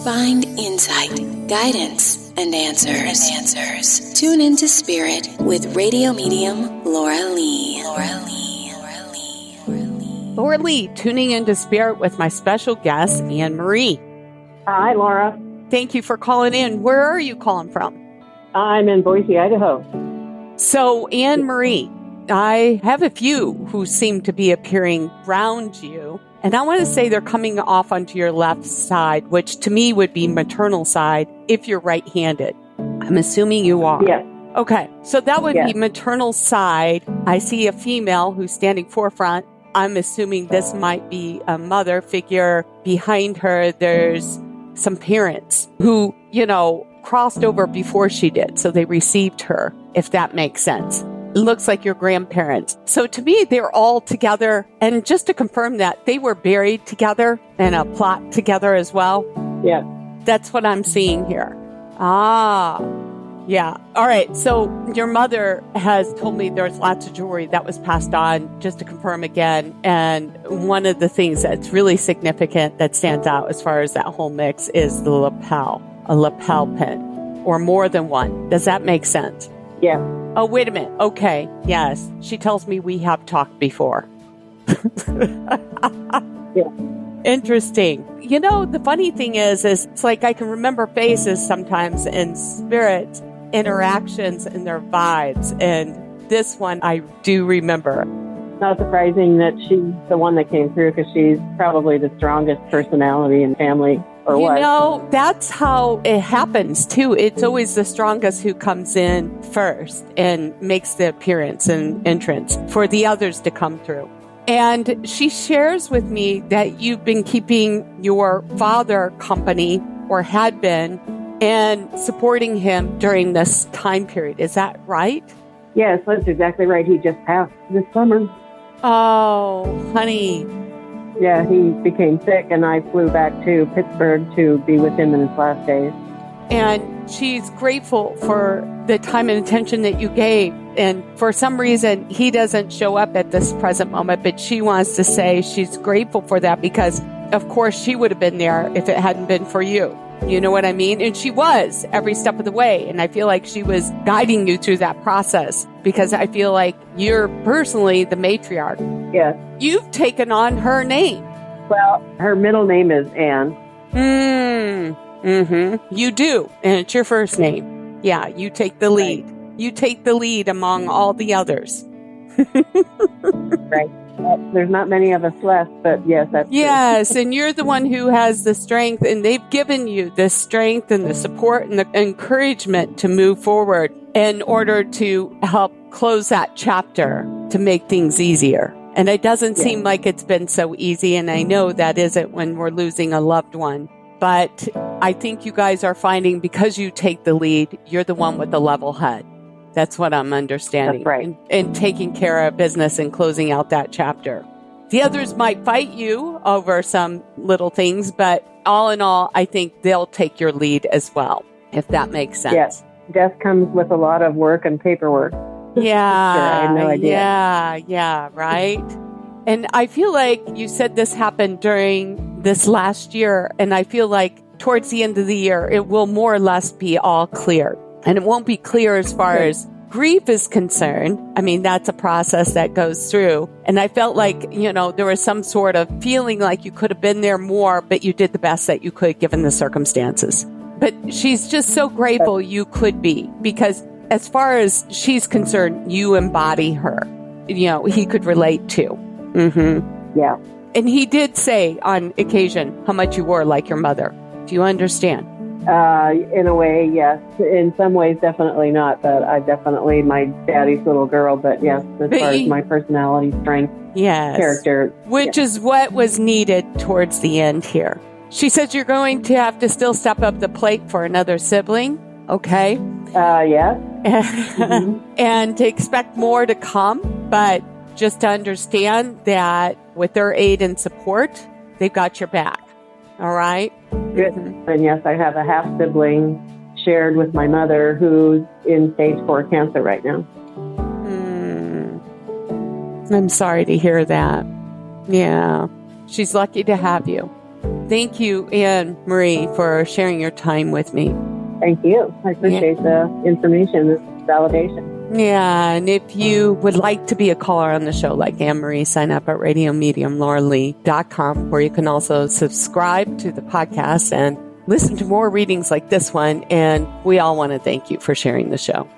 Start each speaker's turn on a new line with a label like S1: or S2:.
S1: Find insight, guidance, and answers. Tune into Spirit with radio medium Laura Lee.
S2: Laura Lee, tuning into Spirit with my special guest, Anne Marie.
S3: Hi, Laura.
S2: Thank you for calling in. Where are you calling from?
S3: I'm in Boise, Idaho.
S2: So, Anne Marie, I have a few who seem to be appearing around you. And I want to say they're coming off onto your left side, which to me would be maternal side if you're right-handed. I'm assuming you are.
S3: Yes.
S2: Okay. So that would be maternal side. I see a female who's standing forefront. I'm assuming this might be a mother figure. Behind her, there's some parents who, crossed over before she did. So they received her, if that makes sense. It looks like your grandparents. So to me, they're all together. And just to confirm that, they were buried together and a plot together as well.
S3: Yeah.
S2: That's what I'm seeing here. Yeah. All right. So your mother has told me there's lots of jewelry that was passed on, just to confirm again. And one of the things that's really significant that stands out as far as that whole mix is the lapel, a lapel pin, or more than one. Does that make sense?
S3: Yeah.
S2: Oh, wait a minute. Okay. Yes. She tells me we have talked before.
S3: Yeah.
S2: Interesting. The funny thing is it's like I can remember faces sometimes in spirit interactions and their vibes. And this one I do remember.
S3: Not surprising that she's the one that came through because she's probably the strongest personality in family.
S2: That's how it happens too. It's always the strongest who comes in first and makes the appearance and entrance for the others to come through. And she shares with me that you've been keeping your father company, or had been, and supporting him during this time period. Is that right?
S3: Yes, that's exactly right. He just passed this summer.
S2: Oh, honey.
S3: Yeah, he became sick, and I flew back to Pittsburgh to be with him in his last days.
S2: And she's grateful for the time and attention that you gave. And for some reason, he doesn't show up at this present moment, but she wants to say she's grateful for that because, of course, she would have been there if it hadn't been for you. You know what I mean? And she was every step of the way. And I feel like she was guiding you through that process because I feel like you're personally the matriarch.
S3: Yes.
S2: You've taken on her name.
S3: Well, her middle name is Anne.
S2: You do. And it's your first name. Yeah, you take the lead. Right. You take the lead among all the others.
S3: Right. There's not many of us left, but yes, that's
S2: yes,
S3: true.
S2: And you're the one who has the strength, and they've given you the strength and the support and the encouragement to move forward in order to help close that chapter to make things easier. And it doesn't seem like it's been so easy, and I know that isn't when we're losing a loved one. But I think you guys are finding, because you take the lead, you're the one with the level head. That's what I'm understanding.
S3: That's right.
S2: And taking care of business and closing out that chapter. The others might fight you over some little things, but all in all, I think they'll take your lead as well, if that makes sense.
S3: Yes. Death comes with a lot of work and paperwork.
S2: Yeah.
S3: Sure, I had no idea.
S2: Yeah, right. And I feel like you said this happened during this last year, and I feel like towards the end of the year, it will more or less be all clear. And it won't be clear as far as grief is concerned. I mean, that's a process that goes through. And I felt like, there was some sort of feeling like you could have been there more, but you did the best that you could given the circumstances. But she's just so grateful you could be, because as far as she's concerned, you embody her. He could relate to. Mm-hmm.
S3: Yeah.
S2: And he did say on occasion how much you were like your mother. Do you understand?
S3: In a way, yes. In some ways, definitely not. But I'm definitely my daddy's little girl. But yes, as far as my personality, strength, character.
S2: Which is what was needed towards the end here. She says you're going to have to still step up the plate for another sibling. Okay.
S3: Yes.
S2: And to expect more to come. But just to understand that with their aid and support, they've got your back. All right?
S3: Good. And yes, I have a half-sibling shared with my mother who's in stage 4 cancer right now.
S2: I'm sorry to hear that. Yeah. She's lucky to have you. thank you, Anne Marie, for sharing your time with me.
S3: Thank you. I appreciate the information, the validation.
S2: Yeah, and if you would like to be a caller on the show like Anne Marie, sign up at radiomediumlauralee.com, where you can also subscribe to the podcast and listen to more readings like this one. And we all want to thank you for sharing the show.